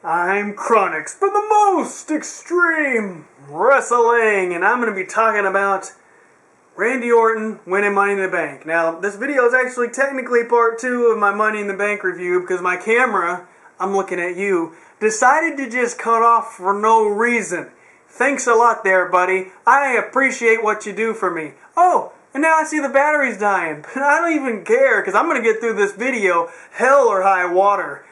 I'm Chronix for the most extreme wrestling, and I'm going to be talking about Randy Orton winning Money in the Bank. Now, this video is actually technically part 2 of my Money in the Bank review because my camera, I'm looking at you, decided to just cut off for no reason. Thanks a lot there, buddy. I appreciate what you do for me. Oh, and now I see the battery's dying, but I don't even care because I'm going to get through this video hell or high water.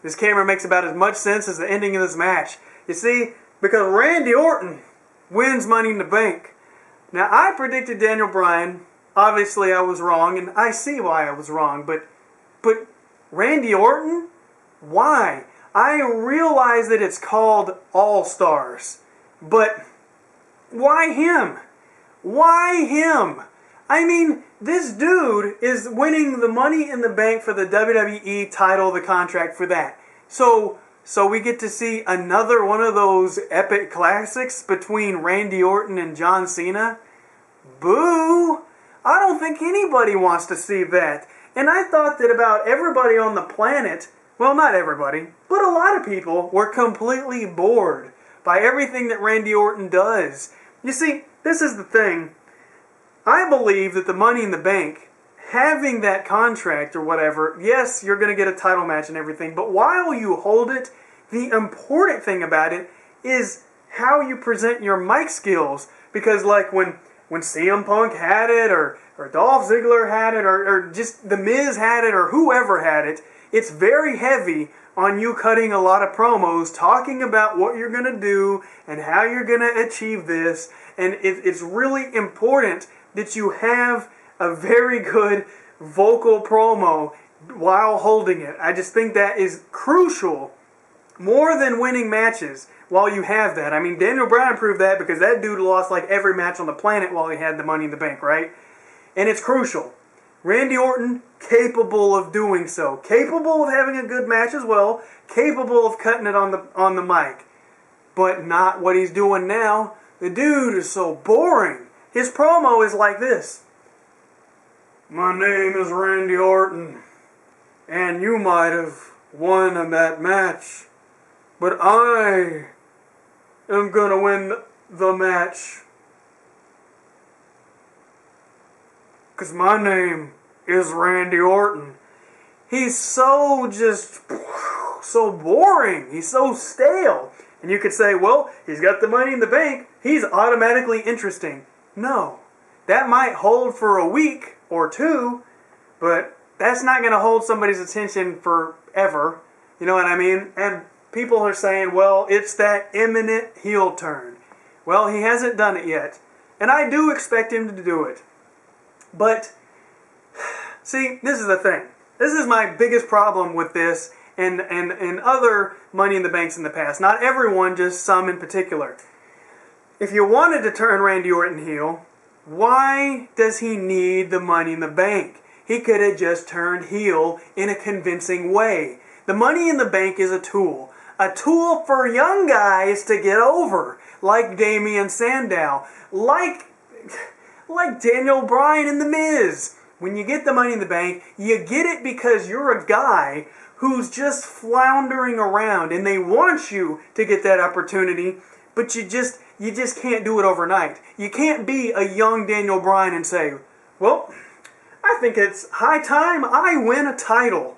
This camera makes about as much sense as the ending of this match. You see, because Randy Orton wins Money in the Bank. Now, I predicted Daniel Bryan. Obviously, I was wrong, and I see why I was wrong. But Randy Orton? Why? I realize that it's called All-Stars. But why him? Why him? I mean, this dude is winning the Money in the Bank for the WWE title, the contract for that. So we get to see another one of those epic classics between Randy Orton and John Cena? Boo! I don't think anybody wants to see that. And I thought that about everybody on the planet, well, not everybody, but a lot of people were completely bored by everything that Randy Orton does. You see, this is the thing. I believe that the Money in the Bank, having that contract or whatever, yes, you're going to get a title match and everything, but while you hold it, the important thing about it is how you present your mic skills. Because like when CM Punk had it, or Dolph Ziggler had it, or just The Miz had it, or whoever had it, it's very heavy on you cutting a lot of promos, talking about what you're going to do and how you're going to achieve this. And it's really important that you have a very good vocal promo while holding it. I just think that is crucial, more than winning matches while you have that. I mean, Daniel Bryan proved that because that dude lost like every match on the planet while he had the Money in the Bank, right? And it's crucial. Randy Orton, capable of doing so. Capable of having a good match as well. Capable of cutting it on the mic. But not what he's doing now. The dude is so boring. His promo is like this. My name is Randy Orton, and you might have won in that match, but I am gonna win the match. 'Cause my name is Randy Orton. He's so boring. He's so stale. And you could say, well, he's got the Money in the Bank. He's automatically interesting. No. That might hold for a week or two, but that's not going to hold somebody's attention forever. You know what I mean? And people are saying, well, it's that imminent heel turn. Well, he hasn't done it yet. And I do expect him to do it. But, see, this is the thing. This is my biggest problem with this and other Money in the Banks in the past. Not everyone, just some in particular. If you wanted to turn Randy Orton heel, why does he need the Money in the Bank? He could have just turned heel in a convincing way. The Money in the Bank is a tool. A tool for young guys to get over. Like Damian Sandow. Like Daniel Bryan and The Miz. When you get the Money in the Bank, you get it because you're a guy who's just floundering around and they want you to get that opportunity, but you just can't do it overnight. You can't be a young Daniel Bryan and say, well, I think it's high time I win a title.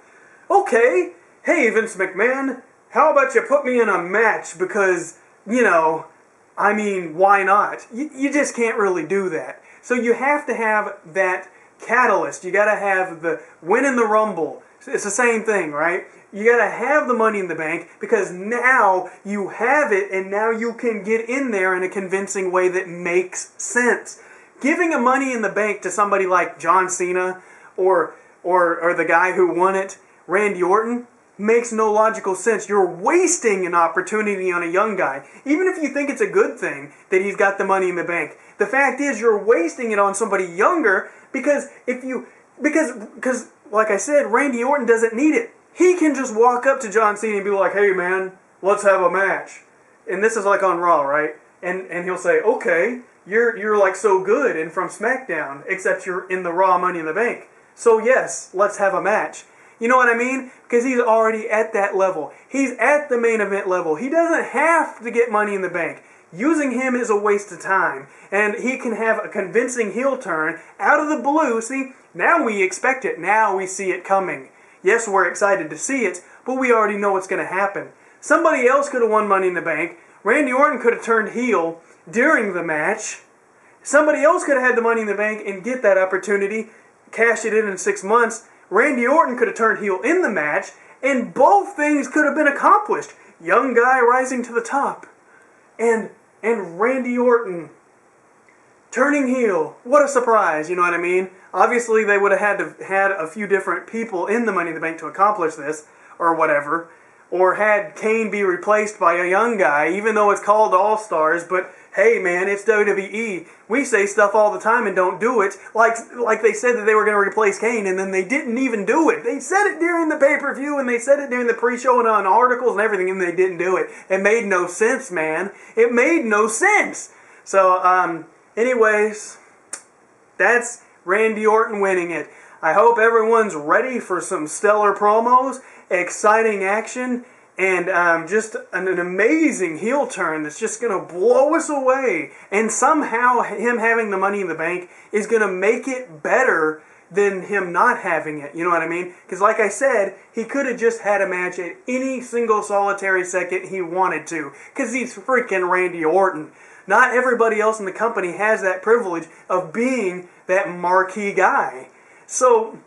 Okay, hey Vince McMahon, how about you put me in a match because, you know, I mean, why not? You just can't really do that. So you have to have that catalyst. You got to have the win in the Rumble. It's the same thing, right? You got to have the Money in the Bank because now you have it and now you can get in there in a convincing way that makes sense. Giving a Money in the Bank to somebody like John Cena or the guy who won it, Randy Orton, makes no logical sense. You're wasting an opportunity on a young guy. Even if you think it's a good thing that he's got the Money in the Bank, the fact is you're wasting it on somebody younger because like I said, Randy Orton doesn't need it. He can just walk up to John Cena and be like, hey man, let's have a match. And this is like on Raw, right? And he'll say, okay, you're like so good and from SmackDown, except you're in the Raw Money in the Bank. So yes, let's have a match. You know what I mean? Because he's already at that level. He's at the main event level. He doesn't have to get Money in the Bank. Using him is a waste of time. And he can have a convincing heel turn out of the blue. See, now we expect it. Now we see it coming. Yes, we're excited to see it, but we already know what's going to happen. Somebody else could have won Money in the Bank. Randy Orton could have turned heel during the match. Somebody else could have had the Money in the Bank and get that opportunity, cash it in 6 months. Randy Orton could have turned heel in the match, and both things could have been accomplished. Young guy rising to the top. And Randy Orton turning heel. What a surprise, you know what I mean? Obviously, they would have had a few different people in the Money in the Bank to accomplish this, or whatever. Or had Kane be replaced by a young guy, even though it's called All-Stars, but hey man, it's WWE. We say stuff all the time and don't do it. Like they said that they were going to replace Kane, and then they didn't even do it. They said it during the pay-per-view, and they said it during the pre-show and on articles and everything, and they didn't do it. It made no sense, man. It made no sense. So, anyways, that's Randy Orton winning it. I hope everyone's ready for some stellar promos, exciting action, and just an amazing heel turn that's just going to blow us away. And somehow him having the Money in the Bank is going to make it better than him not having it. You know what I mean? Because like I said, he could have just had a match at any single solitary second he wanted to. Because he's freaking Randy Orton. Not everybody else in the company has that privilege of being that marquee guy. So,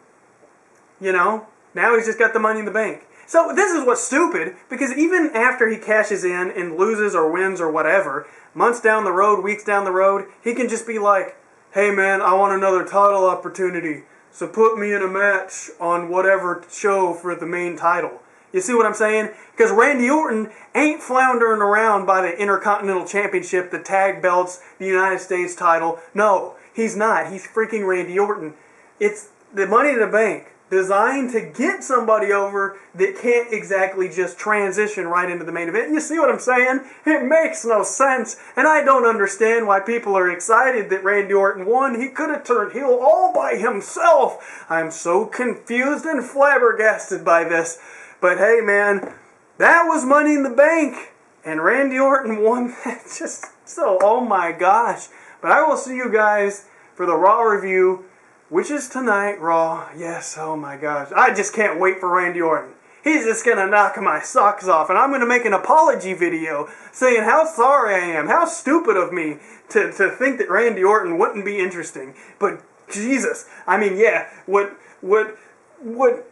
you know, now he's just got the Money in the Bank. So this is what's stupid, because even after he cashes in and loses or wins or whatever, months down the road, weeks down the road, he can just be like, hey man, I want another title opportunity, so put me in a match on whatever show for the main title. You see what I'm saying? Because Randy Orton ain't floundering around by the Intercontinental Championship, the tag belts, the United States title. No, he's not. He's freaking Randy Orton. It's the Money in the Bank, designed to get somebody over that can't exactly just transition right into the main event. You see what I'm saying? It makes no sense. And I don't understand why people are excited that Randy Orton won. He could have turned heel all by himself. I'm so confused and flabbergasted by this. But hey man, that was Money in the Bank. And Randy Orton won that. Just so, oh my gosh. But I will see you guys for the Raw review, which is tonight, Raw. Yes, oh my gosh. I just can't wait for Randy Orton. He's just going to knock my socks off. And I'm going to make an apology video saying how sorry I am. How stupid of me to think that Randy Orton wouldn't be interesting. But Jesus, I mean, yeah, what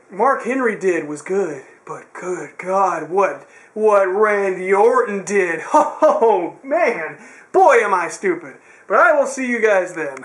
Mark Henry did was good. But good God, what Randy Orton did. Oh, man. Boy, am I stupid. But I will see you guys then.